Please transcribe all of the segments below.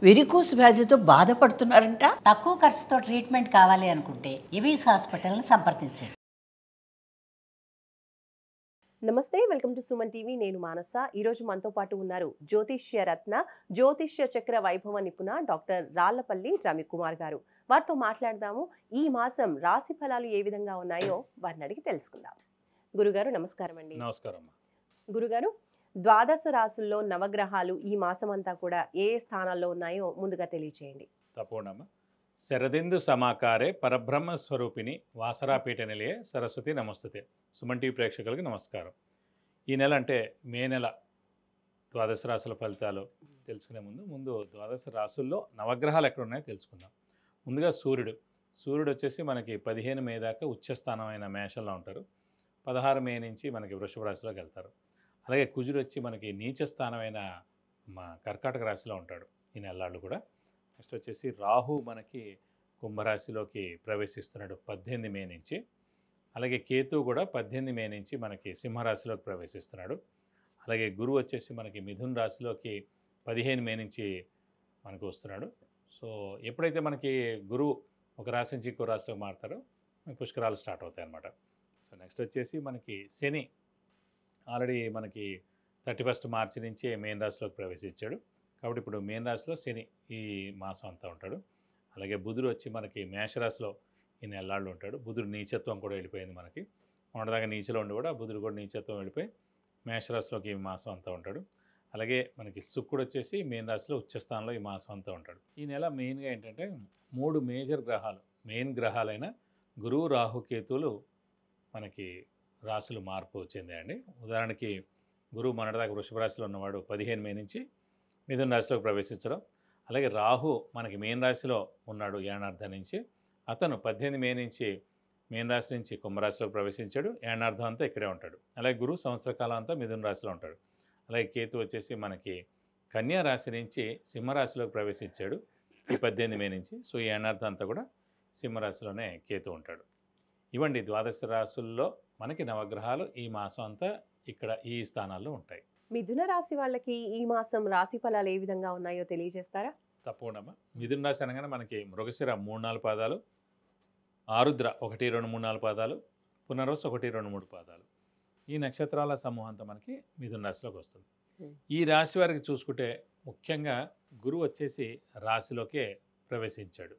Varicose వ్యాధితో బాధపడుతున్నారంట. తక్కువ ఖర్చుతో ట్రీట్మెంట్ కావాలి అనుకుంటే ఎవిస్ హాస్పిటల్ని సంప్రదించండి. నమస్తే, వెల్కమ్ టు సుమన్ టీవీ. నేను మానస. ఈరోజు మనతో పాటు ఉన్నారు జ్యోతిష్య రత్న, జ్యోతిష్య చక్ర వైభవ నిపుణ డాక్టర్ రాళ్లపల్లి రవికుమార్ గారు. వారితో మాట్లాడదాము. ఈ మాసం రాశి ఫలాలు ఏ విధంగా ఉన్నాయో వారిని అడిగి తెలుసుకుందాం. గురుగారు నమస్కారం అండి. నమస్కారం. గురుగారు, ద్వాదశ రాశుల్లో నవగ్రహాలు ఈ మాసం అంతా కూడా ఏ స్థానాల్లో ఉన్నాయో ముందుగా తెలియచేయండి. తప్పకుండా. శరదిందు సమాకారే పరబ్రహ్మ స్వరూపిణి వాసరాపీఠ నిలయే సరస్వతి నమస్తుతే. సుమన్ టీవీ ప్రేక్షకులకి నమస్కారం. ఈ నెల అంటే మే నెల ద్వాదశ రాశుల ఫలితాలు తెలుసుకునే ముందు ద్వాదశ రాశుల్లో నవగ్రహాలు ఎక్కడ ఉన్నాయో తెలుసుకుందాం. ముందుగా సూర్యుడు వచ్చేసి మనకి 15 మే దాకా ఉచ్చస్థానం అయిన మేషంలో ఉంటారు. 16 మే నుంచి మనకి వృషభ రాశిలోకి వెళ్తారు. అలాగే కుజుడు వచ్చి మనకి నీచ స్థానమైన కర్కాటక రాశిలో ఉంటాడు ఈ నెలలు కూడా. నెక్స్ట్ వచ్చేసి రాహు మనకి కుంభరాశిలోకి ప్రవేశిస్తున్నాడు 18 మే నుంచి. అలాగే కేతు కూడా 18 మే నుంచి మనకి సింహరాశిలోకి ప్రవేశిస్తున్నాడు. అలాగే గురువు వచ్చేసి మనకి మిథున్ రాశిలోకి 15 మే నుంచి మనకు వస్తున్నాడు. సో ఎప్పుడైతే మనకి గురువు ఒక రాశి నుంచి ఇంకో రాశిలోకి మారుతారో పుష్కరాలు స్టార్ట్ అవుతాయి అన్నమాట. సో నెక్స్ట్ వచ్చేసి మనకి శని ఆల్రెడీ మనకి 31 మార్చి నుంచి మేన్ రాశిలోకి ప్రవేశించాడు. కాబట్టి ఇప్పుడు మేన్ రాశిలో శని ఈ మాసం అంతా ఉంటాడు. అలాగే బుధుడు వచ్చి మనకి మేషరాశిలో ఈ నెలలాళ్ళు ఉంటాడు. బుధుడు నీచత్వం కూడా వెళ్ళిపోయింది మనకి. మొన్నదాకా నీచలో ఉండి కూడా బుధుడు కూడా నీచత్వం వెళ్ళిపోయి మేషరాశిలోకి ఈ మాసం అంతా ఉంటాడు. అలాగే మనకి శుక్రుడు వచ్చేసి మేన్ రాశిలో ఉచ్చస్థానంలో ఈ మాసం అంతా ఉంటాడు. ఈ నెల మెయిన్గా ఏంటంటే 3 మేజర్ గ్రహాలు, మెయిన్ గ్రహాలైన గురువు, రాహు, కేతువులు మనకి రాశులు మార్పు చెందాయండి. ఉదాహరణకి గురువు మొన్నటిదాకా వృషభ రాశిలో ఉన్నవాడు 15 మే నుంచి మిథున రాశిలోకి ప్రవేశించడం. అలాగే రాహు మనకి మేన్ రాశిలో ఉన్నాడు ఏనార్థం నుంచి. అతను 18 మే నుంచి మేన్ రాశి నుంచి కుంభరాశిలోకి ప్రవేశించాడు. ఏనార్థం అంతా ఇక్కడే ఉంటాడు. అలాగే గురువు సంవత్సర కాలం అంతా మిథున రాశిలో ఉంటాడు. అలాగే కేతు వచ్చేసి మనకి కన్యా రాశి నుంచి సింహరాశిలోకి ప్రవేశించాడు ఈ 18 మే నుంచి. సో ఈ ఏనార్థం అంతా కూడా సింహరాశిలోనే కేతు ఉంటాడు. ఇవ్వండి ద్వాదశ రాశుల్లో మనకి నవగ్రహాలు ఈ మాసం అంతా ఇక్కడ ఈ స్థానాల్లో ఉంటాయి. మిథున రాశి వాళ్ళకి ఈ మాసం రాశి ఫలాలు ఏ విధంగా ఉన్నాయో తెలియజేస్తారా? తప్పకుండా. మిథున రాశి అనగానే మనకి మృగశిర 3-4 పాదాలు, ఆరుద్ర 1, 2, 3, 4 పాదాలు, పునర్వసు 1, 2, 3 పాదాలు. ఈ నక్షత్రాల సమూహం అంతా మనకి మిథున రాశిలోకి వస్తుంది. ఈ రాశి వారికి చూసుకుంటే ముఖ్యంగా గురువు వచ్చేసి రాశిలోకే ప్రవేశించాడు.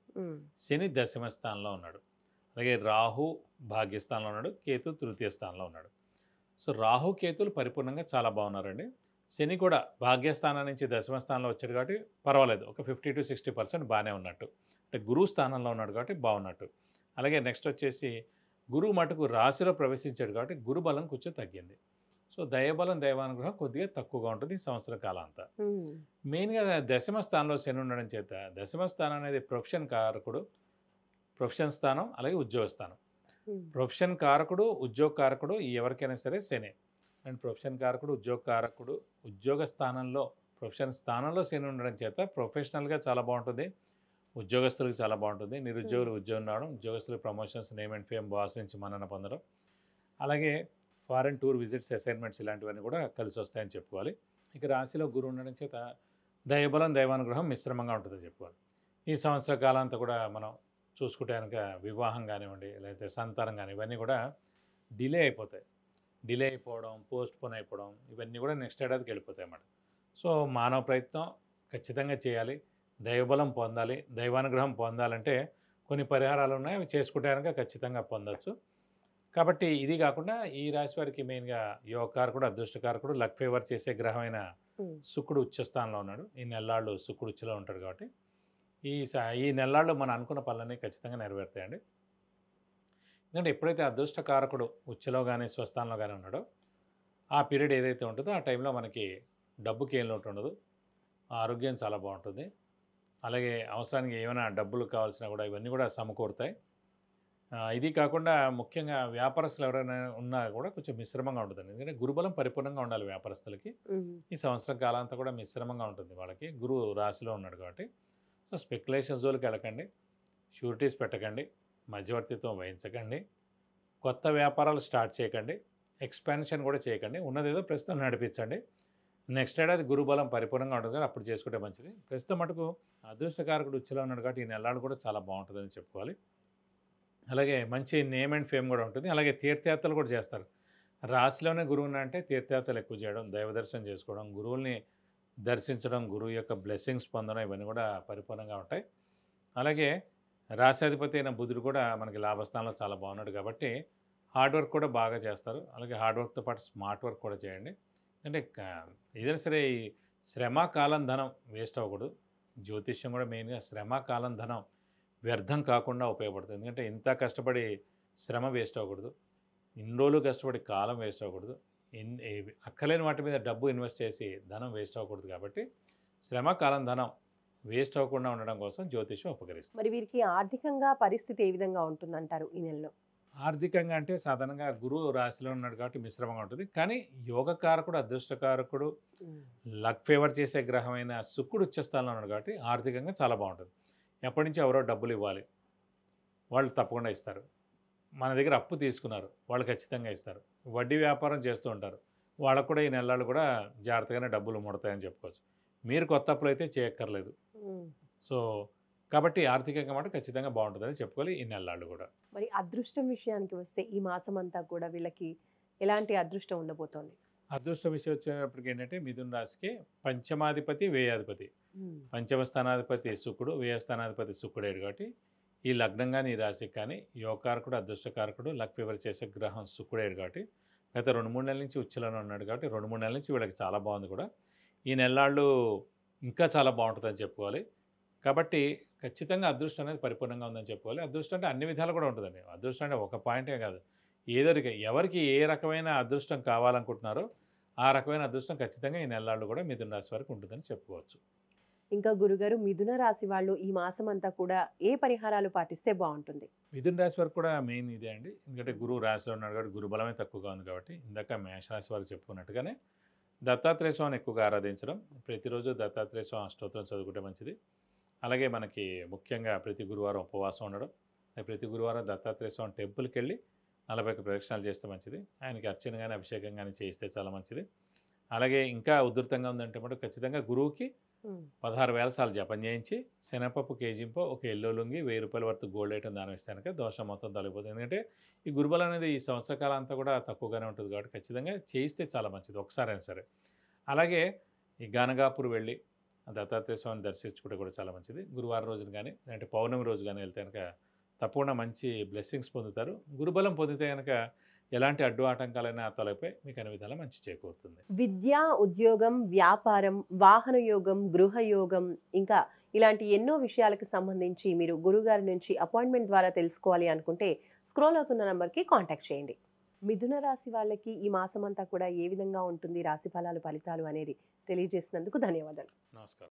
శని దశమ స్థానంలో ఉన్నాడు. అలాగే రాహు భాగ్యస్థానంలో ఉన్నాడు. కేతు తృతీయ స్థానంలో ఉన్నాడు. సో రాహు కేతులు పరిపూర్ణంగా చాలా బాగున్నారండి. శని కూడా భాగ్యస్థానం నుంచి దశమ స్థానంలో వచ్చాడు కాబట్టి పర్వాలేదు, ఒక 50 to 60% బాగానే ఉన్నట్టు. అంటే గురువు స్థానంలో ఉన్నాడు కాబట్టి బాగున్నట్టు. అలాగే నెక్స్ట్ వచ్చేసి గురువు మటుకు రాశిలో ప్రవేశించాడు కాబట్టి గురుబలం కొంచెం తగ్గింది. సో దైవబలం, దైవానుగ్రహం కొద్దిగా తక్కువగా ఉంటుంది ఈ సంవత్సర కాలం అంతా. మెయిన్గా దశమ స్థానంలో శని ఉండడం చేత, దశమ స్థానం అనేది ప్రొఫెషన్ కారకుడు, ప్రొఫెషన్ స్థానం, అలాగే ఉద్యోగ స్థానం. ప్రొఫెషన్ కారకుడు, ఉద్యోగ కారకుడు ఎవరికైనా సరే శని. అండ్ ప్రొఫెషన్ కారకుడు, ఉద్యోగ కారకుడు, ఉద్యోగ స్థానంలో ప్రొఫెషన్ స్థానంలో శని ఉండడం చేత ప్రొఫెషనల్గా చాలా బాగుంటుంది, ఉద్యోగస్తులకు చాలా బాగుంటుంది. నిరుద్యోగులు ఉద్యోగం రావడం, ఉద్యోగస్తులకు promotions, name and fame, boss నుంచి మన్నన పొందడం, అలాగే ఫారెన్ టూర్ విజిట్స్, అసైన్మెంట్స్ ఇలాంటివన్నీ కూడా కలిసి వస్తాయని చెప్పుకోవాలి. ఇక రాశిలో గురువు ఉండడం చేత దైవబలం, దైవానుగ్రహం మిశ్రమంగా ఉంటుందని చెప్పుకోవాలి. ఈ సంవత్సర కాలం అంతా కూడా మనం చూసుకుంటే కనుక వివాహం కానివ్వండి, లేకపోతే సంతానం కానీ ఇవన్నీ కూడా డిలే అయిపోతాయి. డిలే అయిపోవడం, పోస్ట్ పోన్ అయిపోవడం, ఇవన్నీ కూడా నెక్స్ట్ ఏడాదికి వెళ్ళిపోతాయి అన్నమాట. సో మానవ ప్రయత్నం ఖచ్చితంగా చేయాలి. దైవబలం పొందాలి, దైవానుగ్రహం పొందాలంటే కొన్ని పరిహారాలు ఉన్నాయి, అవి చేసుకుంటే కనుక ఖచ్చితంగా పొందవచ్చు. కాబట్టి ఇది కాకుండా ఈ రాశి వారికి మెయిన్గా యోగకారకుడు, అదృష్టకారకుడు, లక్ ఫేవర్ చేసే గ్రహమైన శుక్రుడు ఉచ్చస్థానంలో ఉన్నాడు. ఈ నెల్లాళ్ళు శుక్రుడు ఉచ్చలో ఉంటాడు కాబట్టి ఈ నెలల్లో మనం అనుకున్న పనులన్నీ ఖచ్చితంగా నెరవేరుతాయండి. ఎందుకంటే ఎప్పుడైతే అదృష్టకారకుడు ఉచ్చలో కానీ స్వస్థానంలో కానీ ఉన్నాడో ఆ పీరియడ్ ఏదైతే ఉంటుందో ఆ టైంలో మనకి డబ్బుకి ఏం లోటు ఉండదు, ఆరోగ్యం చాలా బాగుంటుంది. అలాగే అవసరానికి ఏమైనా డబ్బులు కావాల్సినా కూడా ఇవన్నీ కూడా సమకూరుతాయి. ఇది కాకుండా ముఖ్యంగా వ్యాపారస్తులు ఎవరైనా ఉన్నా కూడా కొంచెం మిశ్రమంగా ఉంటుంది. ఎందుకంటే గురుబలం పరిపూర్ణంగా ఉండాలి వ్యాపారస్తులకి. ఈ సంవత్సరం కాలం అంతా కూడా మిశ్రమంగా ఉంటుంది వాళ్ళకి, గురువు రాశిలో ఉన్నాడు కాబట్టి. సో స్పెక్యులేషన్స్ జోలికి వెళ్ళకండి, షూరిటీస్ పెట్టకండి, మధ్యవర్తిత్వం వహించకండి, కొత్త వ్యాపారాలు స్టార్ట్ చేయకండి, ఎక్స్పాన్షన్ కూడా చేయకండి. ఉన్నదేదో ప్రస్తుతం నడిపించండి. నెక్స్ట్ ఏడాది గురుబలం పరిపూర్ణంగా ఉంటుంది కదా, అప్పుడు చేసుకుంటే మంచిది. ప్రస్తుతం మటుకు అదృష్టకారకుడు ఉచ్చులో ఉన్నాడు కాబట్టి ఈ నెలలాడు కూడా చాలా బాగుంటుందని చెప్పుకోవాలి. అలాగే మంచి నేమ్ అండ్ ఫేమ్ కూడా ఉంటుంది. అలాగే తీర్థయాత్రలు కూడా చేస్తారు. రాశిలోనే గురువుని అంటే తీర్థయాత్రలు ఎక్కువ చేయడం, దైవ దర్శనం చేసుకోవడం, గురువుల్ని దర్శించడం, గురువు యొక్క బ్లెస్సింగ్స్ పొందడం, ఇవన్నీ కూడా పరిపూర్ణంగా ఉంటాయి. అలాగే రాశాధిపతి అయిన బుధుడు కూడా మనకి లాభస్థానంలో చాలా బాగున్నాడు కాబట్టి హార్డ్ వర్క్ కూడా బాగా చేస్తారు. అలాగే హార్డ్ వర్క్తో పాటు స్మార్ట్ వర్క్ కూడా చేయండి. అంటే ఏదైనా సరే ఈ శ్రమ, కాలం, ధనం వేస్ట్ అవ్వకూడదు. జ్యోతిష్యం కూడా మెయిన్గా శ్రమ, కాలం, ధనం వ్యర్థం కాకుండా ఉపయోగపడుతుంది. ఎందుకంటే ఇంత కష్టపడి శ్రమ వేస్ట్ అవ్వకూడదు, ఇన్ని రోజులు కష్టపడి కాలం వేస్ట్ అవ్వకూడదు, అక్కలేని వాటి మీద డబ్బు ఇన్వెస్ట్ చేసి ధనం వేస్ట్ అవ్వకూడదు. కాబట్టి శ్రమ, కాలం, ధనం వేస్ట్ అవ్వకుండా ఉండడం కోసం జ్యోతిష్యం ఉపకరిస్తుంది. మరి వీరికి ఆర్థికంగా పరిస్థితి ఏ విధంగా ఉంటుందంటారు ఈ నెలలో? ఆర్థికంగా అంటే సాధారణంగా గురువు రాశిలో ఉన్నాడు కాబట్టి మిశ్రమంగా ఉంటుంది. కానీ యోగకారకుడు, అదృష్టకారకుడు, లక్ ఫేవర్ చేసే గ్రహమైన శుక్రుడు ఉచ్చస్థానంలో ఉన్నాడు కాబట్టి ఆర్థికంగా చాలా బాగుంటుంది. ఎప్పటి నుంచి ఎవరో డబ్బులు ఇవ్వాలి, వాళ్ళు తప్పకుండా ఇస్తారు. మన దగ్గర అప్పు తీసుకున్నారు, వాళ్ళు ఖచ్చితంగా ఇస్తారు. వడ్డీ వ్యాపారం చేస్తూ ఉంటారు, వాళ్ళకు కూడా ఈ నెలలు కూడా జాగ్రత్తగానే డబ్బులు ముడతాయని చెప్పుకోవచ్చు. మీరు కొత్త అప్పులు అయితే చేయక్కర్లేదు. సో కాబట్టి ఆర్థికంగా మాట ఖచ్చితంగా బాగుంటుందని చెప్పుకోవాలి ఈ నెలలు కూడా. మరి అదృష్టం విషయానికి వస్తే ఈ మాసం అంతా కూడా వీళ్ళకి ఎలాంటి అదృష్టం ఉండబోతోంది? అదృష్ట విషయం వచ్చేటప్పటికి ఏంటంటే మిథున రాశికి పంచమాధిపతి, వ్యయాధిపతి, పంచమ స్థానాధిపతి శుక్రుడు, వ్యయ స్థానాధిపతి శుక్రుడేడు కాబట్టి ఈ లగ్నం కానీ ఈ రాశికి కానీ యోగకారకుడు, అదృష్టకారకుడు, లక్ ఫేవర్ చేసే గ్రహం శుక్రుడేడు కాబట్టి గత 2-3 నెలల నుంచి ఉచ్చులోనే ఉన్నాడు కాబట్టి 2-3 నెలల నుంచి వీళ్ళకి చాలా బాగుంది కూడా. ఈ నెలలు ఇంకా చాలా బాగుంటుందని చెప్పుకోవాలి. కాబట్టి ఖచ్చితంగా అదృష్టం అనేది పరిపూర్ణంగా ఉందని చెప్పుకోవాలి. అదృష్టం అంటే అన్ని విధాలు కూడా ఉంటుందండి. అదృష్టం అంటే ఒక పాయింటే కాదు, ఎవరికి ఏ రకమైన అదృష్టం కావాలనుకుంటున్నారో ఆ రకమైన అదృష్టం ఖచ్చితంగా ఈ నెలలు కూడా మిథున రాశి వరకు ఉంటుందని చెప్పుకోవచ్చు. ఇంకా గురుగారు, మిథున రాశి వాళ్ళు ఈ మాసం అంతా కూడా ఏ పరిహారాలు పాటిస్తే బాగుంటుంది? మిథున రాశి వరకు కూడా మెయిన్ ఇదే అండి. ఎందుకంటే గురువు రాశిలో ఉన్నాడు కాబట్టి గురు బలమే తక్కువగా ఉంది కాబట్టి ఇందాక మేషరాశి వారు చెప్పుకున్నట్టుగానే దత్తాత్రేయ స్వామిని ఎక్కువగా ఆరాధించడం, ప్రతిరోజు దత్తాత్రేయ స్వామి అష్టోత్తరం చదువుకుంటే మంచిది. అలాగే మనకి ముఖ్యంగా ప్రతి గురువారం ఉపవాసం ఉండడం, ప్రతి గురువారం దత్తాత్రేయ స్వామి టెంపుల్కి వెళ్ళి 41 ప్రదక్షిణాలు చేస్తే మంచిది. ఆయనకి అర్చన కానీ అభిషేకం కానీ చేస్తే చాలా మంచిది. అలాగే ఇంకా ఉధృతంగా ఉందంటే మటు ఖచ్చితంగా గురువుకి 16,000 సార్లు జపం చేయించి శనగపప్పు కేజీంపో ఒక ఎల్లో లుంగి 1,000 రూపాయల వరకు గోల్డ్ ఐటమ్ దానం ఇస్తే కనుక దోషం మొత్తం తొలగిపోతుంది. ఎందుకంటే ఈ గురుబలం అనేది ఈ సంవత్సర కాలం అంతా కూడా తక్కువగానే ఉంటుంది కాబట్టి ఖచ్చితంగా చేయిస్తే చాలా మంచిది ఒకసారైనా సరే. అలాగే ఈ గానగాపూర్ వెళ్ళి దత్తాత్రేయ స్వామిని దర్శించుకుంటే కూడా చాలా మంచిది. గురువారం రోజున కానీ లేదంటే పౌర్ణమి రోజు కానీ వెళ్తే కనుక తప్పకుండా మంచి బ్లెస్సింగ్స్ పొందుతారు. గురుబలం పొందితే కనుక ఎలాంటి అడ్డు ఆటంకాలైనా తొలగిపోయి మీకు అన్ని విధాలా మంచి చేకూరుతుంది. విద్య, ఉద్యోగం, వ్యాపారం, వాహన యోగం, గృహ యోగం, ఇంకా ఇలాంటి ఎన్నో విషయాలకు సంబంధించి మీరు గురుగారి నుంచి అపాయింట్మెంట్ ద్వారా తెలుసుకోవాలి అనుకుంటే స్క్రోల్ అవుతున్న నంబర్కి కాంటాక్ట్ చేయండి. మిథున రాశి వాళ్ళకి ఈ మాసం అంతా కూడా ఏ విధంగా ఉంటుంది రాశి ఫలాలు, ఫలితాలు అనేది తెలియజేసినందుకు ధన్యవాదాలు. నమస్కారం.